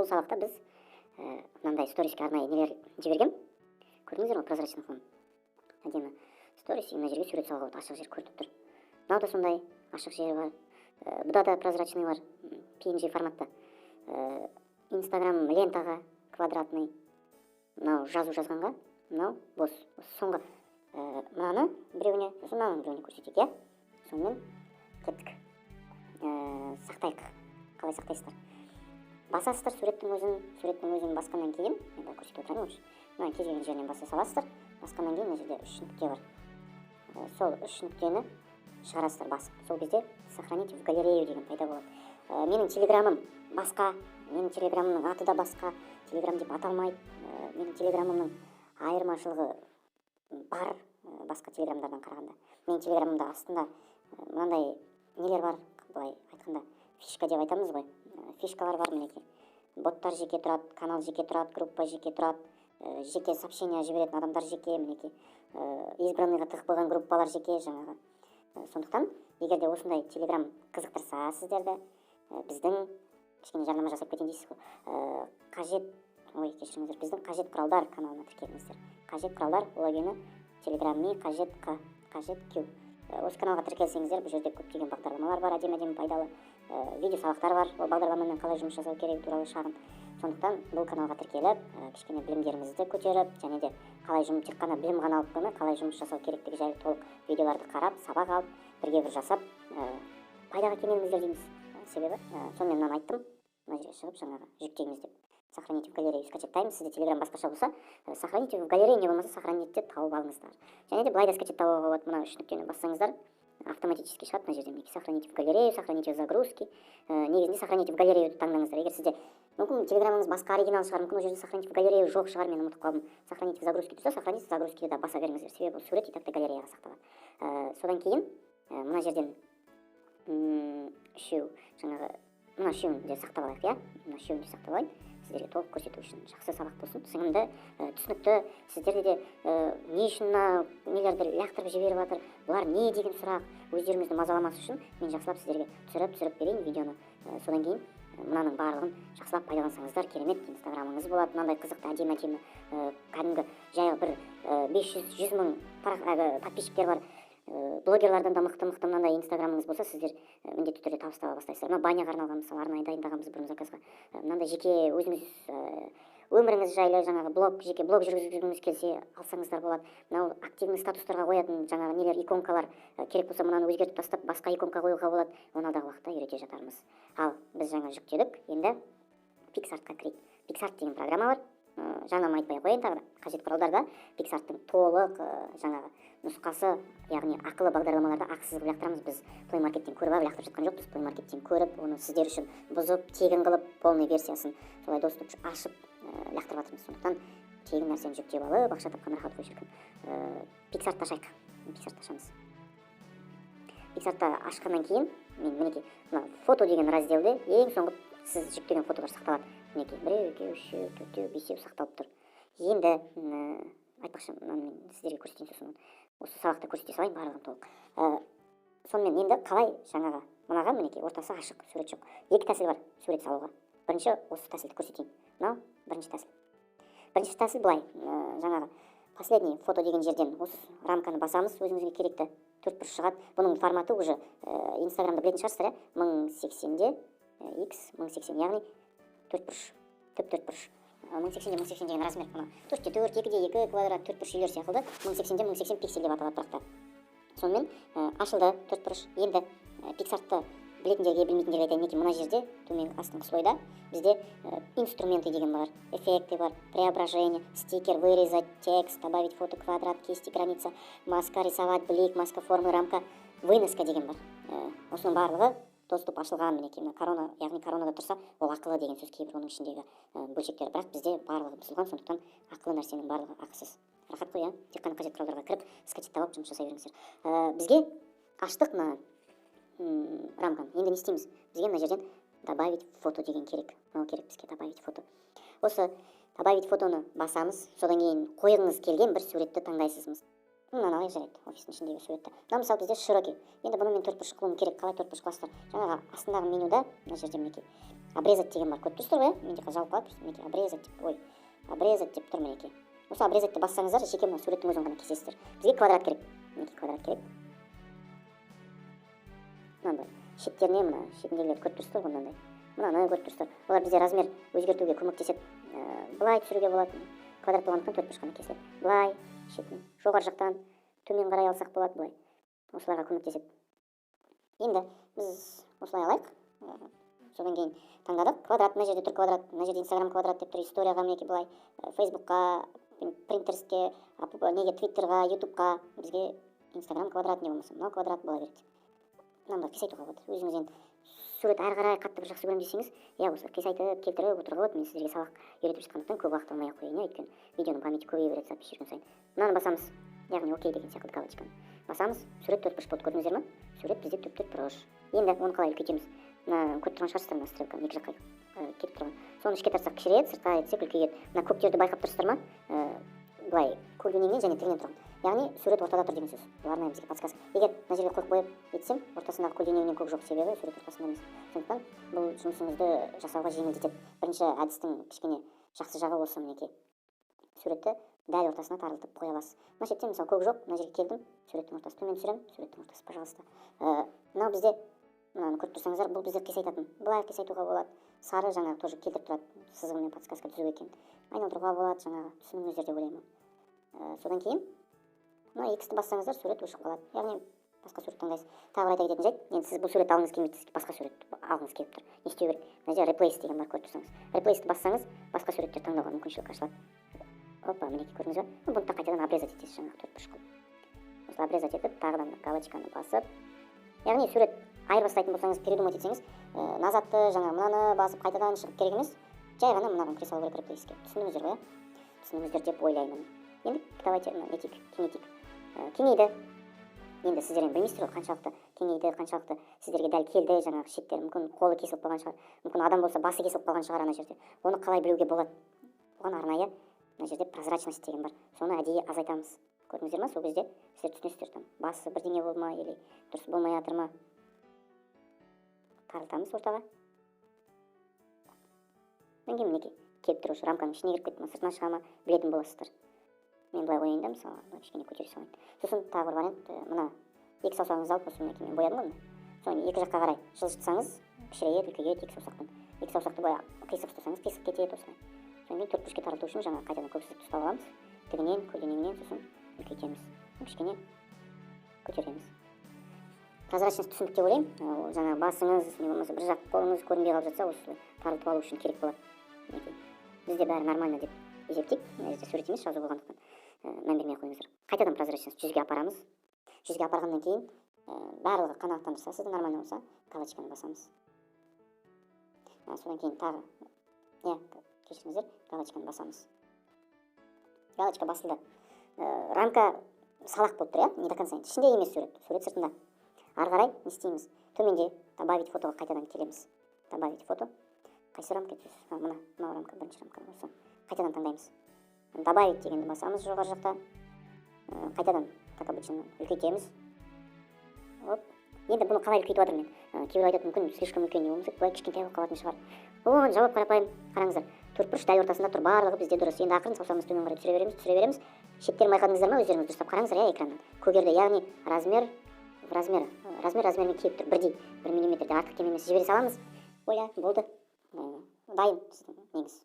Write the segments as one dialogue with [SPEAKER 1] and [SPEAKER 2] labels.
[SPEAKER 1] бұл сабақта біз мынандай сториске арнайы нелер жібергем. Көрдіңіздер ма, прозрачный фон? Әдемі сторис, мына жерге сурет салуға болады, ашық жер көрініп тұр. Мынау да сондай ашық жері бар. Бұда да прозрачный бар, PNG форматта. Инстаграм лентаға квадратный. Мынау жазу жазғанға, мынау бос. Соңғы мынаны біреуіне, сосын мынаны біреуіне көрсетейік, иә? Сонымен кеттік. Сақтайық. Қалай сақтайсыздар? Басасыздар суреттің өзін басқаннан кейін, енді көрсетіп отырайын өтші. Мына кез келген жерінен баса саласыздар. Басқаннан кейін, мына жерде 3 нүкте бар. Сол 3 нүктені шығарасыздар басып. Сол кезде сохранить в галерею деген пайда болады. Менің телеграмым басқа, менің телеграмымның аты да басқа, телеграм деп аталмайды. Менің телеграмымның айырмашылығы бар басқа телеграмдардан қарағанда. Менің телеграмымда астында мынандай нелер бар, былай айтқанда фишка деп айтамыз ғой. Фишкалар бар мінекей. Боттар жеке тұрады, канал жеке тұрады, группа жеке тұрады, жеке сообщения жіберетін адамдар жеке, мінекей. Избранныйға тығып қойған группалар жеке жаңағы. Сондықтан, егер де осындай телеграм қызықтырса сіздерді, біздің кішкене жарнама жасап кетейін дейсіз ғой. Кешіріңіздер, біздің қажет құралдар каналына тіркеліңіздер. Қажет құралдар логині телеграмми қажет Q. Осы каналға тіркелсеңіздер, бұл жерде көптеген бағдарламалар бар, әдемі пайдалы видео сабақтар бар. Ол бағдарламамен қалай жұмыс жасау керек туралы шағын. Сондықтан бұл каналға тіркеліп, кішкене білімдеріңізді көтеріп, және де қалай жұмыс, тек қана білім ғана алып қоймай, қалай жұмыс жасау керектігі жайлы толық видеоларды қарап, сабақ алып, бірге бір жасап, пайдаға кенеліңіздер дейміз. Себебі, сонымен мынаны айттым, мына жерге шығып жаңағы жүктеңіз деп. Сохраните в галерею скачаттаймыз. Сізде телеграм басқаша болса, сохраните в галерею, не болмаса сохранитте тауып алыңыздар. Және де былай да скачаттауға болады. Мына 3 нүктені бассаңыздар, автоматически шығады мына жерден. Сохраните в галерею, сохраните в загрузки. Негізінде сохраните в галерею таңдаңыздар. Егер сізде мүмкін телеграмыңыз басқа оригинал шығар, мүмкін ол жерде сохраните в галерею жоқ шығар, мен ұмытып қалдым. Сохраните в загрузки тұрса, сохраните в загрузки да баса беріңіздер. Себебі бұл сурет итакта галереяға сақталады. Содан кейін мына жерден үшеу жаңағы мына үшеуін де сақтап алайық, иә? Мына үшеуін де сақтап алайық. Сіздерге толық көрсету үшін жақсы сабақ болсын, сіңімді, түсінікті. Сіздерде де не үшін нелерді лақтырып жіберіп жатыр, бұлар не деген сұрақ, өздеріңізді мазаламас үшін мен жақсылап сіздерге түсіріп берейін видеоны. Содан кейін мынаның барлығын жақсылап пайдалансаңыздар керемет. Инстаграмыңыз болады, мынандай қызықты әдемі кәдімгі жай бір 500-100 мың подписчиктер бар блогерлардан да мықты мынандай инстаграмыңыз болса, сіздер міндетті түрде табыс таба бастайсыздар. Мына баняға арналған мысалы арнайы дайындағанбыз бұрын заказға. Мынандай жеке өзіңіз өміріңіз жайлы жаңағы жеке блог жүргізгіңіз келсе алсаңыздар болады. Мынау активный статустарға қоятын жаңағы нелер, иконкалар керек болса мынаны өзгертіп тастап басқа иконка қоюға болады. Оны алдағы уақытта үйрете жатармыз. Ал біз жаңа жүктедік, енді PicsArtқа кірейік. PicsArt деген программа бар. Жаңа айтпай қояйын тағы да. Қажет құралдарда PicsArттың толық жаңағы нұсқасы, яғни ақылы бағдарламаларды ақысыз қылып лақтырамыз. Біз Play Market'тен көріп алып лақтырып жатқан жоқпыз. Play Market'тен көріп, оны сіздер үшін бұзып, тегін қылып, полный версиясын солай доступ ашып лақтырып жатырмыз. Сондықтан тегін нәрсені жүктеп алып, ақша тапқан рахат қой шіркін. PicsArtты ашайық. PicsArtты ашамыз. PicsArtты ашқаннан кейін, мен мінекей мына фото деген разделде ең соңғы сіз жүктеген фотолар сақталады. Мінекей 1, 2, 3, 4, 5 сақталып тұр. Енді айтпақшы, мен сіздерге көрсетейін сосын. Осы сабақта көрсете салайын барлығын толық. Сонымен енді қалай жаңағы мынаға мінекей ортасы ашық, сурет жоқ. Екі тәсіл бар сурет салуға. Бірінші осы тәсілді көрсетейін. Мынау бірінші тәсіл. Бірінші тәсіл былай, жаңағы последний фото деген жерден осы рамканы басамыз, өзіңізге керекті 4 бұрыш шығады. Бұның форматы уже Инстаграмда білетін шығарсыздар, 1080-де X 1080, яғни 4 бұрыш, түп 4 бұрыш. 1080 деген размер, 4-4, 2-2 квадрат 4 бұрыш үйлер сияқты 1080-де 1080 пиксель деп аталады бірақта. Сонымен ашылды 4 бұрыш. Енді PicsArtты білетіндерге, білмейтіндерге айтайын, неке мына жерде төменгі астыңғы слойда бізде инструменты деген бар, эффекты бар, преображение, стикер, вырезать, текст, добавить фото, квадрат, кисти, граница, маска, рисовать, блик, маска, формы, рамка, выноска деген бар. Осының барлығы доступ ашылған мінекей. Корона, яғни коронада тұрса, ол ақылы деген сөз, кейбір оның ішіндегі бөлшектері. Бірақ бізде барлығы бұзылған, сондықтан ақылы нәрсенің барлығы ақысыз. Рахат қой, тек қана қажет құралдарға кіріп, скачеттап жұмыс жасай беріңіздер. Бізге аштық мына рамканы. Енді не істейміз? Бізге мына жерден добавить фото деген керек. Мынау керек бізге добавить фото. Осы добавить фотоны басамыз, содан кейін қойғыңыз келген бір суретті таңдайсыз. Мынаны алайық жарайды, офистің ішіндегі суретті. Мына мысалы бізде широкий. Енді бұны мен 4 бұрыш қылуым керек. Қалай 4 бұрыш қыласыздар? Жаңағы астындағы менюда, мына жерде мінекей обрезать деген бар, көріп тұрсыздар ғой, иә, менде қазір жабылып қалады, мінекей обрезать деп, ой, обрезать деп тұр мінекей. Осы обрезатьті бассаңыздар, жеке мына суреттің өзін ғана кесесіздер. Бізге квадрат керек, мінекей квадрат керек. Мынандай шеттеріне, мына шетіндегілерді көріп тұрсыздар ғой, мынандай. Мынаны көріп тұрсыздар. Олар бізде размер өзгертуге көмектеседі. Былай түсіруге болады. Квадрат болғандықтан төртбұрыш қана кесіледі. Былай шетін жоғары жақтан төмен қарай алсақ болады, былай. Осыларға көмектеседі. Енді біз осылай алайық. Содан кейін таңдадық. Квадрат, мына жерде тұр квадрат, мына жерде Instagram квадрат деп тұр, историяға мінекей былай, Facebookқа, Pinterestке, неге Twitterға, YouTubeға, бізге Instagram квадрат не болмаса, мынау квадрат бола береді. Мынаны қисайтуға болады. Өзіңіз енді сурет әрі қарай қатты бір жақсы көремін десеңіз, иә, осы қисайтып келтіріп отыруға болады. Мен сіздерге сабақ үйретіп жатқандықтан көп уақыт алмай ақ қояйын, өйткені видеоның памяти көбейе береді запись жүрген сайын. Мынаны басамыз, яғни окей деген сияқты галочканы басамыз. Сурет төртбұрыш болды, көрдіңіздер ме? Сурет бізде төртбұрыш. Енді оны қалай үлкейтеміз? Мына көріп тұрған шығарсыздар, мына стрелканы екі жаққа кетіп тұрған. Соны ішке тартсақ кішірейеді, сыртқа етсек үлкейеді. Мына көктерді байқап тұрсыздар ма? Былай көлденеңнен және тігінен тұрған. Яғни сурет ортада тұр деген сөз. Бұл арнайы бізге подсказка. Егер мына жерге қойып қойып етсем, ортасындағы көлденеңнен көк жоқ, себебі сурет ортасында емес. Сондықтан бұл жұмысыңызды жасауға жеңілдетеді. Бірінші әдістің кішкене жақсы жағы осы, мінекей. Суретті дәл ортасына тарылтып қоя аласыз. Мына шетте мысалы көк жоқ, мына жерге келдім, суреттің ортасы төмен түсіремін, суреттің ортасы, пожалуйста. Мынау бізде, мынаны көріп тұрсаңыздар, бұл бізде қисайтатын. Былай қисайтуға болады. Сары жаңағы тоже келтіріп тұрады, сызығымен подсказка түзу екен. Айналдыруға болады, жаңағы түсініңіздер деп ойлаймын. Содан кейін мына X-ті бассаңыздар, сурет өшіп қалады. Яғни басқа сурет таңдайсыз. Тағы айта кететін жайт, енді сіз бұл сурет алғыңыз келмейді, басқа сурет алғыңыз келіп тұр. Не істеу керек? Мына жерде replace деген бар, көріп тұрсаңыз. Replace-ті бассаңыз, басқа суреттер таңдауға мүмкіншілік ашылады. Опа, мінекей көрдіңіз бе? Бұны да қайтадан обрезать етесіз, жаңағы төртбұрыш қылып. Осылай обрезать етіп, тағыдан галочканы басып. Яғни сурет айырбастайтын болсаңыз, передумать етсеңіз, назатты жаңағы мынаны басып қайтадан шығып керек емес. Жай ғана мынаған кіре салу керек replace-ке. Түсіндіңіздер ғой? Түсіндіңіздер деп ойлаймын. Енді давайте нетейік, кеңейтейік. Кеңейді. Енді сіздер енді білмейсіздер ғой, қаншалықты кеңейді, қаншалықты сіздерге дәл келді, жаңағы шеттер, мүмкін қолы кесіліп қалған шығар, мүмкін адам болса басы кесіліп қалған шығар ана жерде. Оны қалай білуге болады? Оған арнайы мына жерде прозрачность деген бар. Соны әдейі азайтамыз. Көрдіңіздер ме? Сол кезде сіздер түсінесіздер, там басы бірдеңе болды ма, или дұрыс болмай жатыр ма? Тарылтамыз ортаға. Одан кейін мінекей келіп тұр, рамканың ішіне кіріп кетті ме, сыртына шыға ма, білетін боласыздар. Мен былай ойайын да, мысалы, былай кішкене көтере салайын. Сосын тағы бір вариант, мына екі саусағыңызды алып, осы мінекей мен боядым ғой мына. Соны екі жаққа қарай жылжытсаңыз, кішірейеді, үлкейеді екі саусақтан. Екі саусақты былай қисық ұстасаңыз, қисық кетеді осылай. Содан кейін төртбұрышқа тарылту үшін жаңағы қайтадан көк сызықты ұстап аламыз. Тігінен, көлденеңінен, сосын үлкейтеміз. Кішкене көтереміз. Прозрачность түсіндік деп ойлаймын. Жаңағы басыңыз, не болмаса бір жақ қолыңыз көрінбей қалып жатса, осылай тарылтып алу үшін керек болады. Мінекей. Бізде бәрі нормально деп есептейік. Мына жерде сурет емес, жазу болғандықтан мән бермей қойыңыздар. Қайтадан прозрачность 100-ге апарамыз. 100-ге апарғаннан кейін барлығы қанағаттандырса, сізді нормально болса, галочканы басамыз. Содан кейін тағы, кешіріңіздер, галочканы басамыз. Галочка басылды. Рамка салақ болып тұр, не до конца. Ішінде емес сурет, сурет сыртында. Ары қарай не істейміз? Төменде добавить фотоға қайтадан келеміз. Добавить фото. Қайсы рамка етесіз? Мына рамка, бірінші рамка осы. Қайтадан таңдаймыз. Добавить дегенді басамыз жоғары жақта. Қайтадан, как обычно, үлкейтеміз. Енді бұны қалай үлкейтіп жатырмын мен? Кейбір айтады, мүмкін слишком үлкен не болмаса, былай кішкентай болып қалатын шығар. Оған жауап қарапайым. Қараңыздар. Төртбұрыш дәл ортасында тұр, барлығы бізде дұрыс. Енді ақырын саусағымыз төмен қарай түсіре береміз. Шеттерін байқадыңыздар ма? Өздеріңіз дұрыстап қараңыздар, экраннан. Көгерді, яғни размермен келіп тұр, бірдей, 1 миллиметрде артық кем емес. Жібере саламыз. Оля, болды. Дайын сіздің неңіз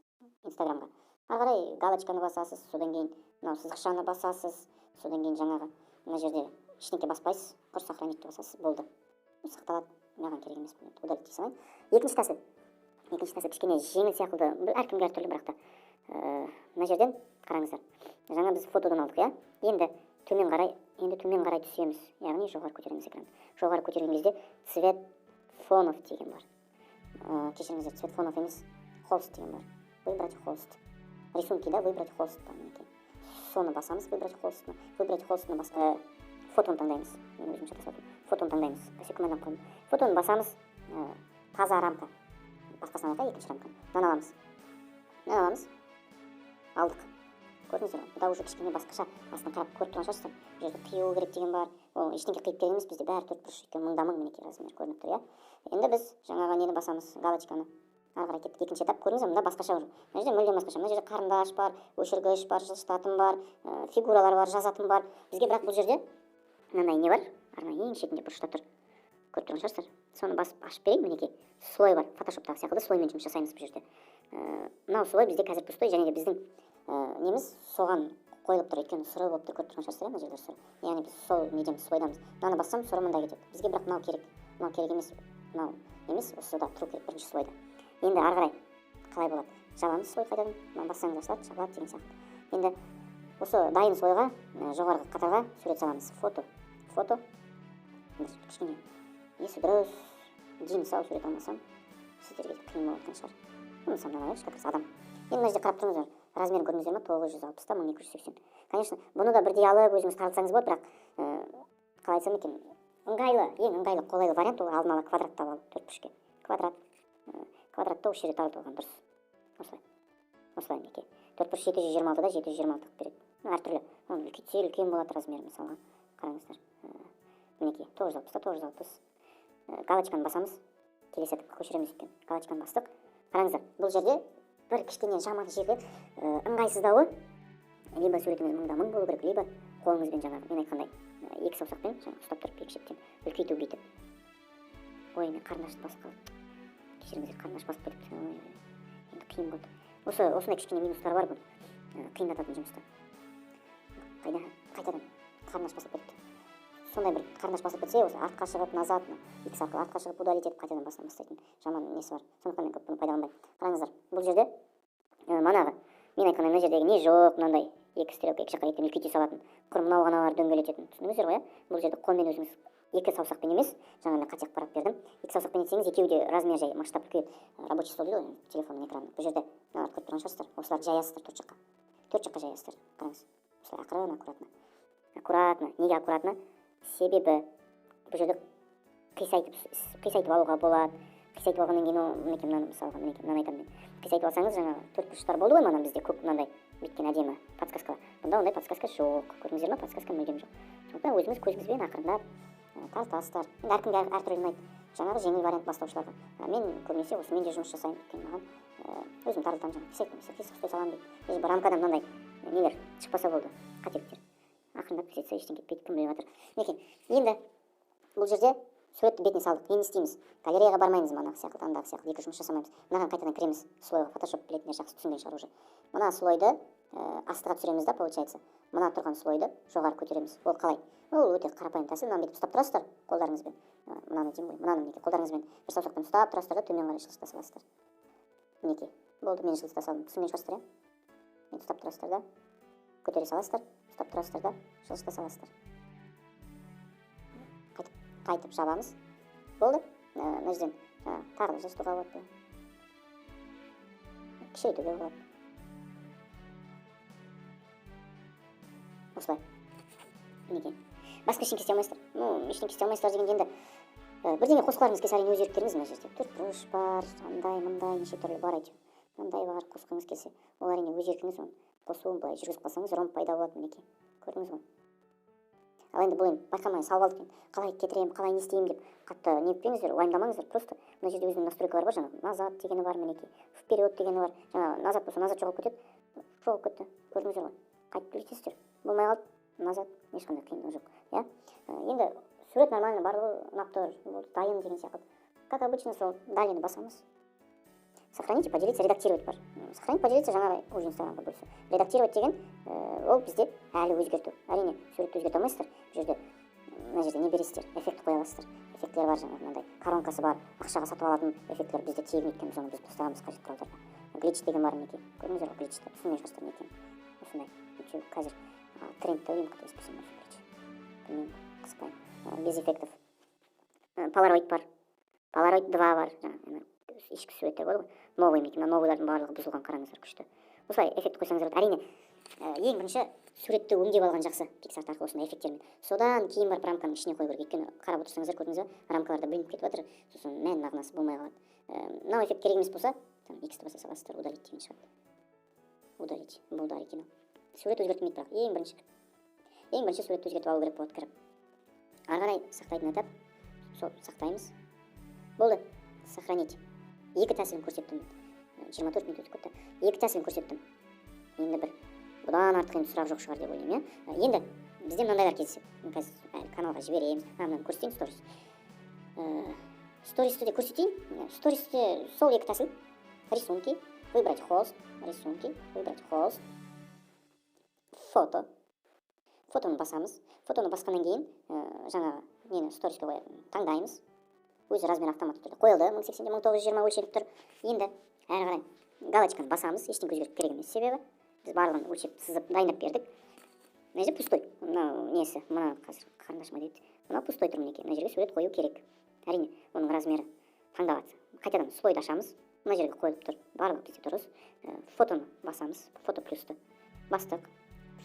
[SPEAKER 1] Инстаграмға. Ары қарай галочканы басасыз, содан кейін мынау сызықшаны басасыз, содан кейін жаңағы мына жерде ештеңке баспайсыз, құр сохранитті басасыз, болды. Сақталады, маған керек емес, удалить дей салайын. Екінші тәсіл кішкене жеңіл сияқты, әркімге әртүрлі, бірақ та мына жерден қараңыздар. Жаңа біз фотодан алдық, иә? Енді төмен қарай түсеміз, яғни жоғары көтереміз экран. Жоғары көтерген кезде цвет фонов деген бар. Кешіріңіздер, цвет фонов емес, холст деген бар. Выбрать холст. Рисунки, да, выбрать холст. Соны басамыз, выбрать холстны. Выбрать холстны басқа. Фотоны таңдаймыз. Мен өзім шатасып отырмын. Фотоны таңдаймыз. Көмәден қойдым. Фотоны басамыз. Таза рамка. Басқасынан айта, екінші рамка. Мынаны аламыз. Алдық. Көрдіңіздер ме? Бұда уже кішкене басқаша. Астына қарап көріп тұрған шығарсыздар. Бұл жерде қию керек деген бар. Ештеңке қиып керек емес, бізде бәрі төртбұрыш, өйткені мыңда мың мінекей размер көрініп тұр, иә. Енді біз жаңағы нені басамыз, галочканы. ары қарай кеттік. Екінші этап көрдіңіз бе, мында басқаша уже. Мына жерде мүлдем басқаша. Мына жерде қарындаш бар, өшіргіш бар, жылжытатын бар, фигуралар бар, жазатын бар. Бізге бірақ бұл жерде мынандай не бар, арнайы ең шетінде бұрышта тұр. Көріп тұрған шығарсыздар. Соны басып ашып берейін, мінекей. Слой бар, фотошоптағы секілді слоймен жұмыс жасаймыз бұл жерде. Мынау слой бізде қазір пустой, және де біздің неміз соған қойылып тұр, өйткені сұры болып тұр, көріп тұрған шығарсыздар, мына жерде сұры. Яғни біз сол недеміз, слойдамыз. Мынаны бассам сұры мында кетеді. Бізге бірақ мынау керек. Мынау керек емес, мынау емес, осыда тұру керек бірінші слойда. Енді ары қарай қалай болады? Жабамыз слой қайтадан. Мынаны бассаңыз ашылады, жабылады деген сияқты. Енді осы дайын слойға жоғарғы қатарға сурет саламыз. Фото. Кішкене есі дұрыс, дені сау сурет алмасам, сіздерге қиын болып жатқан шығар. Оны сандап алайықшы, как раз адам. Енді мына жерде қарап тұрыңыздар, размерін көрдіңіздер ме? 960 та 1280. Конечно, бұны да бірдей алып өзіңіз тарылсаңыз болады, бірақ қалай айтсам екен, ыңғайлы, ең ыңғайлы, қолайлы вариант ол алдын ала квадрат алу, 4 бұрышке. Квадратта осы жерде тартып алған дұрыс. Осылай мінекей. 4 бұрыш 726 да 726 қылып береді. Әртүрлі. Оны үлкейтсе үлкен болады размері мысалға. Қараңыздар. Мінекей 960 та 960. Галочканы басамыз. Келесі этапқа көшіреміз екен. Галочканы бастық. Қараңыздар, бұл жерде бір кішкене жаман жері ыңғайсыздауы, либо суретіңіз мыңда мың болу керек, либо қолыңызбен жаңағы мен айтқандай екі саусақпен ұстап тұрып екі шеттен үлкейту бүйтіп. Ой, мен қарындашты басып қалдым. Кешіріңіздер, қарындаш басып кетіпті. Енді қиын болды. Осындай кішкене минустар бар бұл. Қиындататын жұмыста. Қайтадан қарындаш басып кетіпті. Сондай бір қарындаш басып кетсе, осы артқа шығып, назад, X арқылы артқа шығып удалить етіп қайтадан басынан бастайтын жаман несі бар. Сондықтан мен көп бұны пайдаланбаймын. Қараңыздар, бұл жерде манағы мен айтқандай мына жердегі не жоқ, мынандай екі стрелка екі жаққа еттен үлкейте салатын, құр мынау ғана бар дөңгелететін. Түсіндіңіздер ғой, бұл жерде қолмен өзіңіз екі саусақпен емес, жаңа мен қате ақпарат бердім. Екі саусақпен етсеңіз, екеуі де размер жай масштаб үлкейеді. Рабочий стол дейді ғой, телефонның экраны. Бұл жерде мыналарды көріп тұрған шығарсыздар. Осыларды жаясыздар төрт жаққа жаясыздар. Қараңыз. Осылай ақырын, аккуратно. Неге аккуратно? Себебі бұл жерде қисайтып алуға болады. Қисайтып алғаннан кейін мінекей мынаны мысалға мынаны айтамын мен. Қисайтып алсаңыз жаңағы төрт бұрыштар болды ғой, мана бізде көп мынандай бүйткен әдемі подсказкалар. Бұнда ондай подсказка жоқ. Көрдіңіздер ме? Подсказка мүлдем жоқ. Сондықтан өзіңіз көзіңізбен ақырындап тартасыздар. Енді әркімге әртүрлі ұнайды. Жаңағы жеңіл вариант бастаушыларға. Мен көбінесе осымен де жұмыс жасаймын. Өйткені маған өзім тартамын жаңағы қисық ұстай саламын дейді. Бір рамкадан мынандай нелер шықпаса болды, қателіктер. Ақырындап кетсе ештеңе кетпейді, кім біліп жатыр. Мінекей, енді бұл жерде суретті бетіне салдық. Енді істейміз. Галереяға бармаймыз, манағы сияқты, андағы сияқты екі жұмыс жасамаймыз. Мынаған қайтадан кіреміз слойға. Фотошоп білетіндер жақсы түсінген шығар уже. Мына слойды астыға түсіреміз да, получается. Мына тұрған слойды жоғары көтереміз. Ол қалай? Ол өте қарапайым тәсіл. Мынаны бүйтіп ұстап тұрасыздар қолдарыңызбен. Мынаны деймін ғой. Мынаны мінекей қолдарыңызбен бір саусақпен ұстап тұрасыздар да төмен қарай жылжыта саласыздар. Мінекей. Болды, мен жылжыта салдым. Түсінген шығарсыздар, иә? Мен ұстап тұрасыздар да көтере саласыздар, ұстап тұрасыздар да жылжыта саласыздар. Қайтып жабамыз. Болды. Мына жерден тағы да жылжытуға болады. Кішірейтуге болады. Осылай. Мінекей. Басқа ештеңе істей алмайсыздар. Ештеңе істей алмайсыздар дегенде енді бірдеңе қосқыларыңыз келсе, әрине өз еріктеріңіз мына жерде. Төрт бұрыш бар, андай, мындай, неше түрлі бар әйтеуір. Мындай бар, қосқыңыз келсе, ол әрине өз еркіңіз. Оны қосуын былай жүргізіп қалсаңыз, ромб пайда болады мінекей. Көрдіңіз ғой. Ал енді бұл енді байқамай салып алдық. Қалай кетіремін, қалай не істеймін деп қатты не етпеңіздер, уайымдамаңыздар. Просто мына жерде өзінің настройкалары бар, жаңағы назад дегені бар мінекей, вперед дегені бар. Жаңағы назад болса назад жоғалып кетеді. Жоғалып кетті. Көрдіңіздер ғой. Қайтып кетесіздер. Болмай қалды. Назад ешқандай қиындығы жоқ. Иә? Енді сурет нормально барлығы ұнап тұр, дайын деген сияқты. Как обычно, сол далее басамыз. Сохранить, поделиться, редактировать бар. Сохранить, поделиться жаңағы уже инстаграмға бөлісу. Редактировать деген ол бізде әлі өзгерту. Әрине суретті өзгерте алмайсыздар. Бұл жерде мына жерде не бересіздер, эффект қоя аласыздар. Эффекттер бар жаңағы мынандай коронкасы бар, ақшаға сатып алатын эффекттер бізде тегін екен, біз оны біз ұстағанбыз қажет құралдарда. Глич деген бар мінекей. Көрдіңіздер ғой гличті. Түсінген шығарсыздар не екенін. Осындай. Қазір трендті ойым қате еспесем осы глич. Білмеймін, қыспаймын. Без эффектов. Полароид бар. Полароид 2 бар. Ешкі суреттер болады ғой. Новый мінекей. Новыйлардың барлығы бұзылған, қараңыздар, күшті. Осылай эффект қойсаңыздар болады. Әрине ең бірінші суретті өңдеп алған жақсы PicsArt арқылы осындай эффектермен. Содан кейін барып рамканың ішіне қою керек. Өйткені қарап отырсаңыздар, көрдіңіз бе, рамкаларда бүлініп кетіп жатыр. Сосын мән мағынасы болмай қалады. Мынау эффект керек емес болса, X-ті баса саласыздар, удалить деген шығады. Удалить. Болды оригинал. Сурет өзгертілмейді бірақ. Ең бірінші суретті өзгертіп алу керек болады кіріп. Ары қарай сақтайтын этап. Сол сақтаймыз. Болды. Сохранить. екі тәсілін көрсеттім. 24 минут өтіп кетті. Екі тәсілін көрсеттім. Енді бір бұдан артық енді сұрақ жоқ шығар деп ойлаймын, иә. Енді бізде мынандайлар кездеседі. Қазір каналға жібереміз. Мынаны көрсетейін, сторис. Стористі де көрсетейін. Стористе сол екі тәсіл. Рисунки, выбрать холст, рисунки, выбрать холст. Фото. Фотоны басамыз. Фотоны басқаннан кейін жаңағы нені сториске қоятын таңдаймыз. Өзі размер автоматты түрде қойылды. 1080-1920 өлшеніп тұр. Енді әрі қарай галочканы басамыз. Ештеңе өзгерту керек емес. Себебі біз барлығын өлшеп сызып дайындап бердік. Мына жерде пустой. Мынау несі? Мына қазір қарындашыма дейді. Мынау пустой тұр мінекей. Мына жерге сурет қою керек. Әрине, оның размері таңдап жатса. Қайтадан слойды ашамыз. Мына жерге қойылып тұр. Барлығы бізде дұрыс. Фотоны басамыз. Фото плюсты бастық.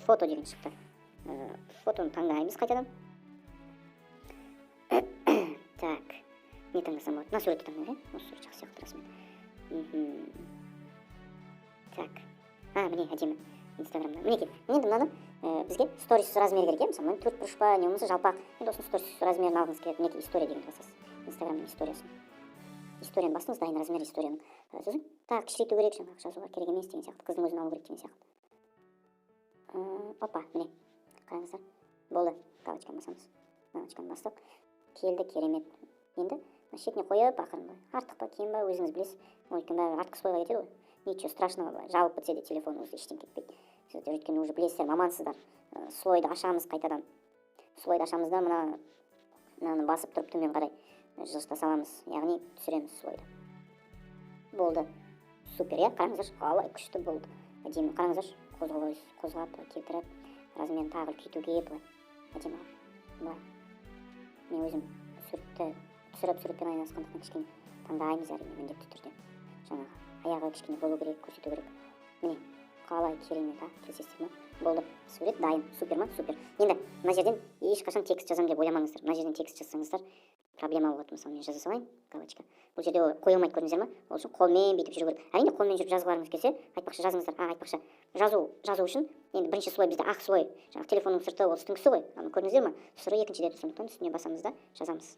[SPEAKER 1] Фото деген шықты. Фотоны таңдаймыз қайтадан. Так. Не таңдасам болады? Мына суретті таңдайық, осы сурет жақсы сияқты расымен. Так. Міне әдемі. Инстаграмда. Мінекей. Енді мынаны бізге сторис размері керек, мысалы 4 бұрыш па, не болмаса жалпақ. Енді осының сторис размерін алғыңыз келеді. Мінекей история деген басасыз. Инстаграмның историясын. Историяны бастыңыз, дайын размер историяның. Сосын так кішірейту керек, жаңағы жазуға керек емес деген сияқты, қыздың өзін алу керек деген сияқты. Опа, міне. Қараңыздар. Болды. Галочканы басамыз. Галочканы бастық. Келді, керемет. Енді шетіне қойып, ақырын бай. Артық па, кем ба, өзіңіз білесіз. Өйткені бәрі артық қойға кетеді ғой. Ничего страшного, жалып бітсе де телефоныңызды ештеңе кетпейді. Сіздер өйткені уже білесіздер, мамансыздар. Слойды ашамыз қайтадан. Слойды ашамыз да мынаны басып тұрып төмен қарай жылжыта саламыз. Яғни түсіреміз слойды. Болды. Супер, иә? Қараңыздар, қалай күшті болды. Әдемі, қараңыздар, қозғап, келтіріп, размерін тағы үлкейтуге былай. Әдемі. Былай. Мен өзім суретті түсіріп суретпен айналысқандықтан кішкене таңдаймыз әрине міндетті түрде. Жаңағы аяғы кішкене болу керек, көрсету керек. Міне, қалай керемет, келісесіздер ме? Болды. Сурет дайын. Супер ма? Супер. Енді мына жерден ешқашан текст жазам деп ойламаңыздар. Мына жерден текст жазсаңыздар проблема болады. Мысалы мен жаза салайын, галочка. Бұл жерде қойылмайды, көрдіңіздер ме? Ол үшін қолмен бүйтіп жүру керек. Әрине қолмен жүріп жазғыларыңыз келсе, айтпақшы жазыңыздар. Айтпақшы жазу үшін енді бірінші слой бізде ақ слой. Жаңағы телефонның сырты ол үстіңгісі ғой. Көрдіңіздер ме? Сыры екіншіде тұр, сондықтан үстіне басамыз да жазамыз.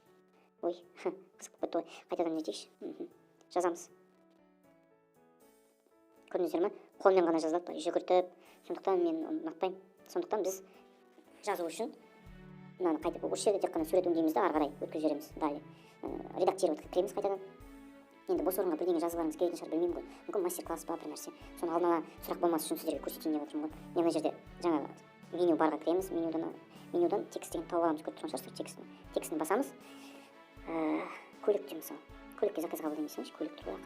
[SPEAKER 1] Ой, қызық бітті ғой. Қайтадан не дейікші? Жазамыз. Көрдіңіздер ме? Қолмен ғана жазылады, жүгіртіп. Сондықтан мен ұнатпаймын. Сондықтан біз жазу үшін мынаны қайтып осы жерде тек қана сурет өңдейміз да ары қарай өткізіп жібереміз. Далее редактировать кіреміз қайтадан. Енді бос орынға бірдеңе жазғыларыңыз келетін шығар, білмеймін ғой. Мүмкін мастер-класс па бір нәрсе. Соны алдын ала сұрақ болмас үшін сіздерге көрсетейін деп отырмын ғой. Мен мына жерде жаңағы меню барға кіреміз. Менюдан текст деген тауып аламыз, көріп тұрған шығарсыздар текстін басамыз. Көлікте мысалы. Көлікке заказ қабылдаймыз, көлік тұр ғой.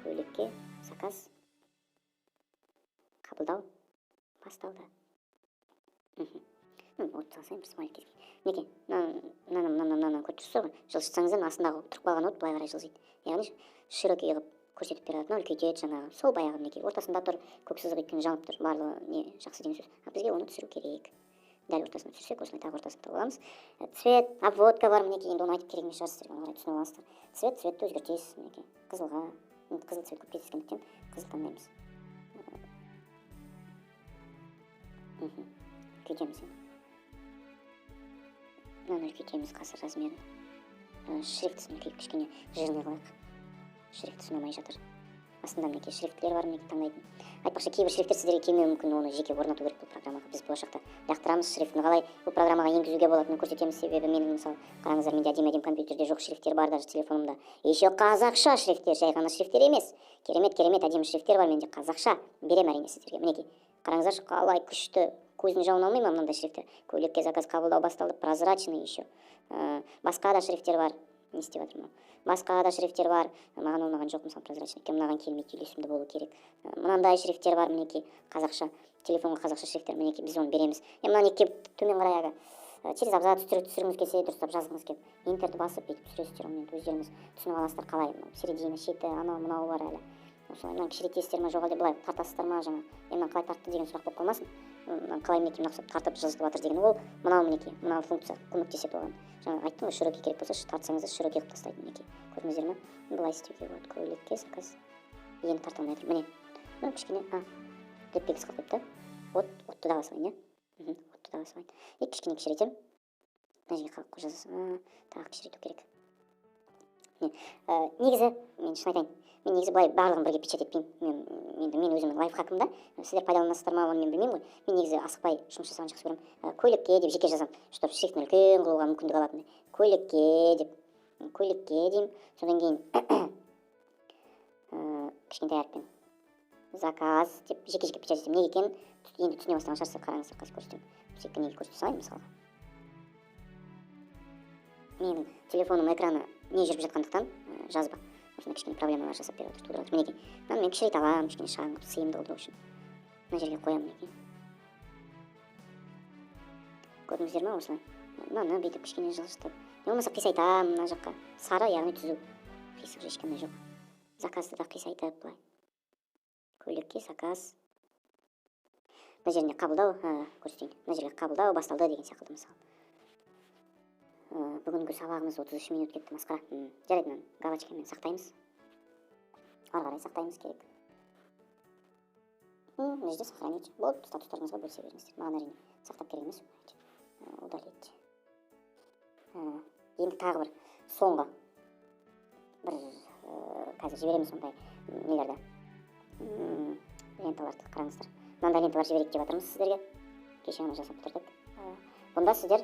[SPEAKER 1] Көлікке заказ қабылдау басталды. От салсайын, бір смайлик кезген. Мінекей, мынаны көріп тұрсыздар ғой. Жылжытсаңыздан астындағы тұрып қалған от былай қарай жылжиды. Яғни широкий қылып көрсетіп береді, үлкейтеді жаңағы. Сол баяғы мінекей, ортасында тұр, көк сызық өйткені жанып тұр. Барлығы не жақсы деген сөз. Бізге оны түсіру керек. Дәл ортасына түсірсек, осылай тағы ортасына тұрып аламыз. Цвет, обводка бар мінекей, енді оны айтып керек емес шығар, сіздерге оны қарай түсініп аласыздар. Цветті өзгертесіз мінекей. Қызылға, қызыл цвет көп кездескендіктен қызыл таңдаймыз. Үлкейтеміз енді. Мынаны үлкейтеміз қазір размерін. Шрифтісін үлкейіп кішкене жирный қылайық. Шрифтісі ұнамай жатыр. Астында мінекей шрифттер бар, мінекей таңдайтын. Айтпақшы кейбір шрифттер сіздерге келмеуі мүмкін, оны жеке орнату керек бұл программаға. Біз болашақта лақтырамыз шрифтін қалай бұл программаға енгізуге болатынын көрсетеміз. Себебі менің мысалы қараңыздар, менде әдемі компьютерде жоқ шрифттер бар, даже телефонымда. Еще қазақша шрифттер, жай ғана шрифттер емес. Керемет әдемі шрифттер бар менде, қазақша. Берем әрине сіздерге. Мінекей қараңыздар, қалай күшті. Көздің жауын алмай ма мынандай шрифттер? Көлікке заказ қабылдау басталды, прозрачный еще. Басқа да шрифттер бар. Не істеп жатырмын? Басқа да шрифттер бар. Маған олмаған жоқ, мысалы прозрачный. Маған келмейді, үйлесімді болу керек. Мынандай шрифттер бар, мінекей қазақша. Телефонға қазақша шрифттер, мінекей біз оны береміз. Мынаны келіп төмен қарай через абзац түсіргіңіз келсе, дұрыстап жазғыңыз келіп, интерді басып бүйтіп түсіресіздер, оны өздеріңіз түсініп аласыздар қалай. Середина, шеті, мынау бар әлі. Осылай мынаны кішірейтесіздер ме, жоқ әлде былай тартасыздар ма жаңа. Мынаны қалай тартты деген сұрақ болып қалмасын. Қалай мінекей мына тартып жылжытып жатыр деген ол мынау мінекей, мынау функция көмектеседі оған. Жаңа айттым ғой, широкий керек болса тартсаңыз широкий қылып тастайды мінекей. Көрдіңіздер ме? Былай істеуге болады. Көлікке заказ. Енді тарта алмай жатыр. Міне. Мына кішкене дөппек қылып қойыпты. Отты да басайын, иә? Отты да басайын. Кішкене кішірейтем. Мына жерге қалып жазасың. Тағы кішірейту керек. негізі мен шын айтайын, мен негізі былай барлығын бірге печать етпеймін. Мен өзімнің лайфхакым да, сіздер пайдаланасыздар ма оны мен білмеймін ғой. Мен негізі асықпай жұмыс жасағанды жақсы көремін. Көйлекке деп жеке жазамын, чтобы шрифтін үлкен қылуға мүмкіндік алатындай. Көйлекке деймін. Содан кейін кішкентай әріппен заказ деп жеке печать етемін. Неге екенін енді түсіне бастаған шығарсыздар, қараңыздар, қазір көрсетемін. Сөйтіп неге көрсете салайын мысалға. Менің телефоным экраны не жүріп жатқандықтан жазба осындай кішкене проблемалар жасап беріп отыр, тудырып отыр. Мінекей, мынаны мен кішірейте аламын, кішкене шағын қылып сыйымды қылдыру үшін. Мына жерге қоямын мінекей. Көрдіңіздер ма осылай? Мынаны бүйтіп кішкене жылжытып, не болмаса қисайтамын мына жаққа. Сары, яғни түзу. Қисық ешкімде жоқ. Заказды да қисайтып былай. Көйлекке заказ. Мына жеріне қабылдау, көрсетейін. Мына жерге қабылдау басталды деген сияқты мысалы. Бүгінгі сабағымыз 33 минут кетті, масқара. Жарайды, мынаны галочкамен сақтаймыз. Ары қарай сақтаймыз керек. Мына жерде сохранить. Болды, статустарыңызға бөлісе беріңіздер. Маған әрине сақтап керек емес. Удалить. Енді тағы бір соңғы бір қазір жібереміз сондай нелерді. Ленталарды қараңыздар. Мынандай ленталар жіберейік деп жатырмыз сіздерге. Кеше ғана жасап бітірдік. Бұнда сіздер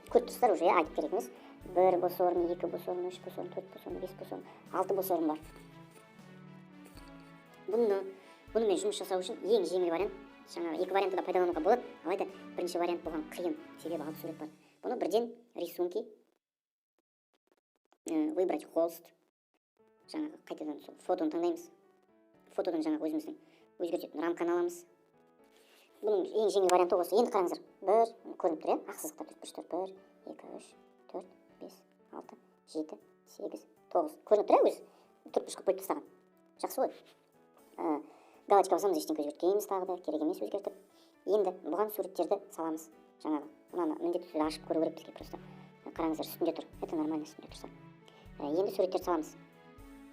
[SPEAKER 1] көріп тұрсыздар уже, айтып керек емес. 1 бос орын, 2 бос орын, 3 бос орын, 4 бос орын, 5 бос орын, 6 бос орын бар. Бұнымен жұмыс жасау үшін ең жеңіл вариант, жаңағы екі вариантты да пайдалануға болады, алайда бірінші вариант болған қиын, себебі 6 сурет бар. Бұны бірден рисунки, выбрать холст, жаңағы қайтадан сол фотоны таңдаймыз. Фотодан жаңағы өзіміздің өзгертетін рамканы аламыз. Бұның ең жеңіл варианты осы. Енді қараңыздар. 1 көрініп тұр, ақсызықтар 4, 1, 2, 3, 4, 5, 6, 7, 8, 9. Көрініп тұр, өзі. 4 қылып қойып тастаған. Жақсы ғой. Галочка басамыз, ештеңе өзгерткеніміз тағы да керек емес өзгертіп. Енді бұған суреттерді саламыз. Жаңағы мынаны міндетті түрде ашып көру керек бізге просто. Қараңыздар, үстінде тұр. Это нормально үстінде тұрса. Енді суреттер саламыз.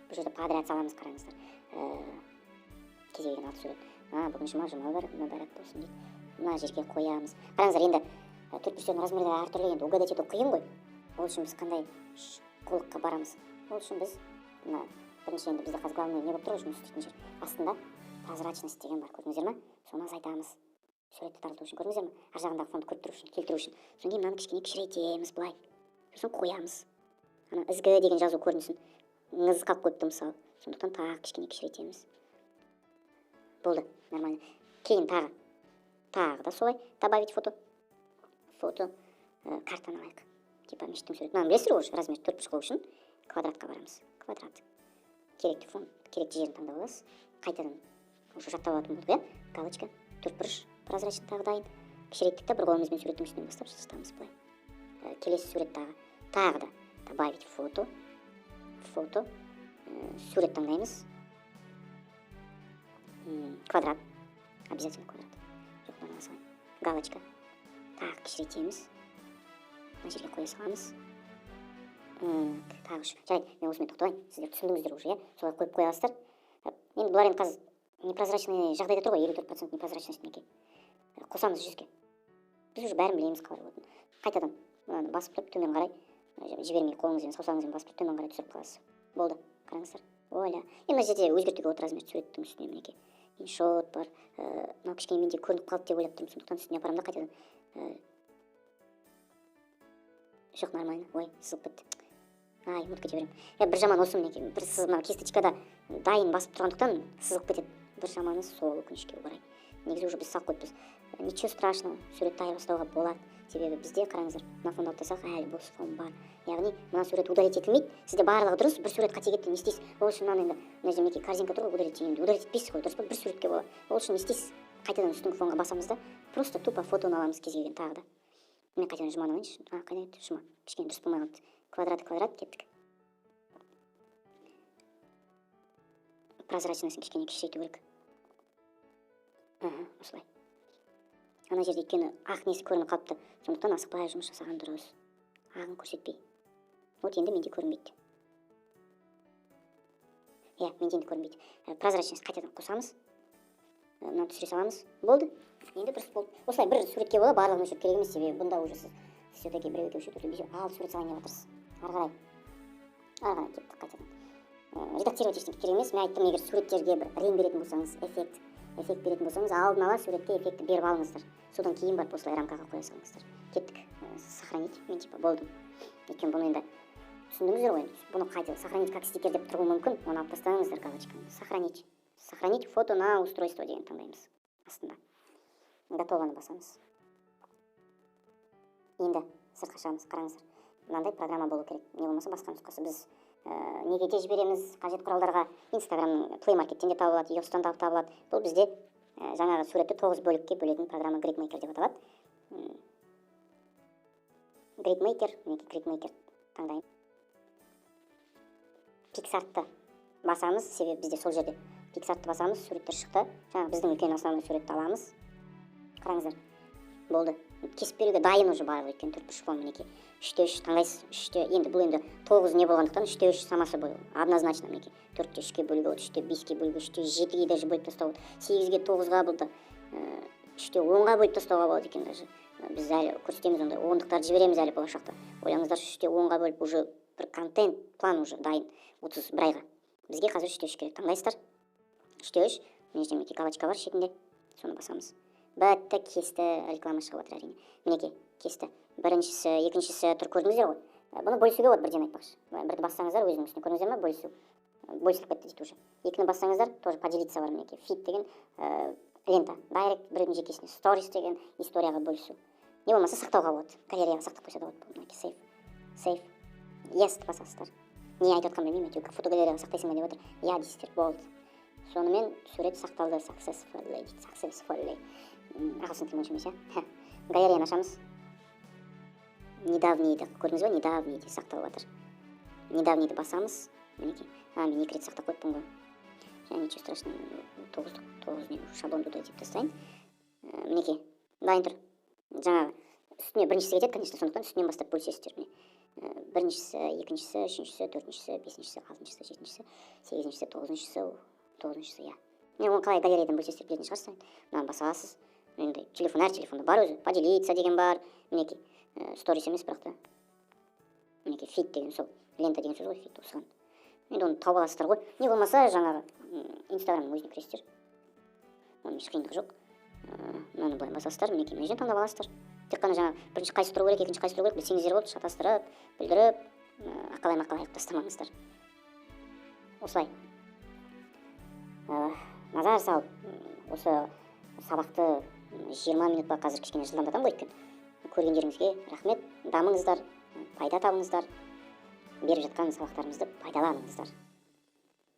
[SPEAKER 1] Бұл жерде подряд саламыз, қараңыздар. Кезегіден 6 сурет. Бүгін жұма бар, мүбәрәк болсын дейді. Мына жерге қоямыз. Қараңыздар, енді төртбұрыштердің размері әртүрлі, енді угадать ету қиын ғой. Ол үшін біз қандай қулыққа барамыз? Ол үшін біз мына бірінші енді бізде қазір главное не болып тұр, жұмыс істейтін жер. Астында прозрачность деген бар, көрдіңіздер ме? Соны азайтамыз. Суретті тарату үшін, көрдіңіздер ме? Ар жағындағы фонды көріп тұру үшін, келтіру үшін. Содан кейін мынаны кішкене кішірейтеміз былай. Сосын қоямыз. Ана ізгі деген жазу көрінсін. Ңыз қалып қойыпты мысалы. Сондықтан тағы кішкене кішірейтеміз. Болды, нормально. Кейін тағы да солай добавить фото. Картаны алайық. Типа мешіттің суреті. Мынаны білесіздер ғой, размер 4 қылу үшін квадратқа барамыз. Квадрат. Керекті фон, керекті жерін таңдап аласыз. Қайтадан уже жаттап алатын болдық, иә? Галочка, 4 бұрыш, прозрачный тағы дайын. Кішірейттік та бір қолымызбен суреттің үстінен бастап жазамыз былай. Келесі сурет тағы да добавить фото. Сурет таңдаймыз. Квадрат. Обязательно квадрат. Жоқ, мынаны салайын. Галочка. Тағы кішірейтеміз. Мына жерге қоя саламыз. Тағы жарайды, мен осымен тоқталайын. Сіздер түсіндіңіздер уже, иә? Солай қойып қоя аласыздар. Енді бұлар енді қазір непрозрачный жағдайда тұр ғой, 54% непрозрачность мінекей. Қосамыз 100-ге. Біз уже бәрін білеміз қалай болатынын. Қайтадан мынаны басып тұрып төмен қарай жібермей қолыңызбен, саусағыңызбен басып тұрып төмен қарай түсіріп қаласыз. Болды, қараңыздар. Оля. Енді мына жерде өзгертуге болады размер суреттің үстіне мінекей. Иншот бар. Мынау кішкене менде көрініп қалды деп ойлап тұрмын, сондықтан үстіне апарамын да қайтадан. Жоқ, нормально. Ой, сызылып кетті. Ұмытып кете беремін. Бір жаман осы мінекей. Бір сызып кисточкада дайын басып тұрғандықтан сызылып кетеді. Бір жаманы сол өкінішке орай. Негізі уже біз салып қойыппыз. Ничего страшного, суретті айырбастауға болады. Себебі бізде қараңыздар, мына фонды алып тастасақ, әлі бос фон бар. Яғни мына сурет удалить етілмейді. Сізде барлығы дұрыс, бір сурет қате кетті, не істейсіз? Ол үшін мынаны енді мына жерде мінекей корзинка тұр ғой, удалить етемін. Удалить етпейсіз ғой, дұрыс па? Бір суретке болады. Ол үшін не істейсіз? Қайтадан үстіңгі фонға басамыз да, просто тупо фотоны аламыз кез келген тағы да. Мен қайтадан жұманы алайыншы. Қайда кетті жұма? Кішкене дұрыс болмай қалды. Квадрат кеттік. Прозрачныйсын кішкене кішірейту керек. Осылай. Ана жерде өйткені ақ несі көрініп қалыпты. Сондықтан асықпай жұмыс жасаған дұрыс. Ағын көрсетпей. Вот енді менде көрінбейді. Менде енді көрінбейді. Прозрачность қайтадан қосамыз. Мынаны түсіре саламыз. Болды. Енді дұрыс болды. Осылай бір суретке бола барлығын өшіріп керек емес, себебі бұнда уже сіз все-таки біреу екеу үшеу төртеу бесеу 6 сурет салайын деп жатырсыз. Ары қарай ары қарай кеттік қайтадан. Редактировать ештеңе керек емес. Мен айттым, егер суреттерге бір рең беретін болсаңыз, эффект беретін болсаңыз, алдын ала суретке эффектті беріп алыңыздар. Содан кейін барып осылай рамкаға қоя салыңыздар. Кеттік. Сохранить. Мен типа болдым. Өйткені бұны енді түсіндіңіздер ғой. Бұны қайтып сохранить как стикер деп тұруы мүмкін. Оны алып тастаңыздар галочканы. Сохранить. Сохранить фото на устройство деген таңдаймыз. Астында. Готованы басамыз. Енді сыртқа шығамыз. Қараңыздар. Мынандай программа болу керек. Не болмаса басқа нұсқасы біз неге де жібереміз, қажет құралдарға Инстаграмның Play Market'тен де табылады, iOS-тан да табылады. Бұл бізде жаңағы суретті 9 бөлікке бөлетін программа GridMaker деп аталады. GridMaker, мінекей GridMaker таңдаймын. Pixart'ты басамыз, себебі бізде сол жерде Pixart'ты басамыз, суреттер шықты. Жаңағы біздің үлкен основной суретті аламыз. Қараңыздар. Болды. Кесіп беруге дайын уже бар екен, 4 фон мінекей. 3-3 таңдайсыз. 3-те енді бұл енді 9 не болғандықтан 3-3 самасы бұл. Однозначно мінекей. 4-те 3-ке бөлуге болады, 3-те 5-ке бөлуге, 3-те 7-ге даже бөліп тастауға болады. 8-ге 9-ға болды. 3-те 10-ға бөліп тастауға болады екен даже. Біз әлі көрсетеміз ондай 10-дықтарды жібереміз әлі болашақта. Ойлаңыздар, 3-те 10-ға бөліп уже бір контент план уже дайын. 30 бір айға. Бізге қазір 3-те 3 керек. Таңдайсыздар. 3-те 3. Мінекей мінекей галочка бар шетінде. Соны басамыз. Бітті, кесті, реклама шығып отыр әрине. Мінекей, кесті. Біріншісі, екіншісі тұр, көрдіңіздер ғой. Бұны бөлісуге болады, бірден айтпақшы. Бірді бассаңыздар, өзінің үстіне көрдіңіздер ме? Бөлісу. Бөлісіліп кетті дейді уже. Екіні бассаңыздар, тоже поделиться бар мінекей. Feed деген лента. Direct біреудің жекесіне. Stories деген историяға бөлісу. Не болмаса сақтауға болады. Галереяға сақтап қойса да болады. Мінекей save. Yes-ті басасыздар. Не айтып отқан білмеймін, әйтеуір фотогалереяға сақтайсың ба деп отыр. Я дейсіздер, болды. Сонымен сурет сақталды successfully. Ағылшын тілі онша емес, иә. Галереяны ашамыз. Недавнийді көрдіңіз ба? Недавнийді сақталып жатыр. Недавнийді басамыз. Мінекей. Мен 2 рет сақтап қойыппын ғой. Және ничего страшного. 9 шаблон туда деп тастайын. Мінекей. Дайын тұр. Жаңағы үстіне біріншісі кетеді, конечно, сондықтан үстінен бастап бөлісесіздер. Біріншісі, екіншісі, үшіншісі, төртіншісі, бесіншісі, алтыншысы, жетіншісі, сегізіншісі, тоғызыншысы, иә. Оны қалай галереядан бөлсесіздер білетін шығарсыз. Мынаны басасыз. Енді телефон, әр телефонда бар өзі. Поделиться деген бар. Мінекей. Сторис емес бірақ та. Мінекей feed деген сол. Лента деген сөз ғой, feed осыған. Енді оны тауып аласыздар ғой. Не болмаса жаңағы Инстаграмның өзіне кіресіздер. Оның еш қиындығы жоқ. Мынаны былай басасыздар, мінекей мына жерден таңдап аласыздар. Тек қана жаңағы бірінші қайсы тұру керек, екінші қайсы тұру керек білсеңіздер болды, шатастырып, білдіріп, ақалай-мақалай қылып тастамаңыздар. Осылай. Назар салып, осы сабақты 20 минутқа қазір кішкене жылдамдатам ғой екен. Көргендеріңізге рахмет, дамыңыздар, пайда табыңыздар, беріп жатқан сабақтарымызды пайдаланыңыздар.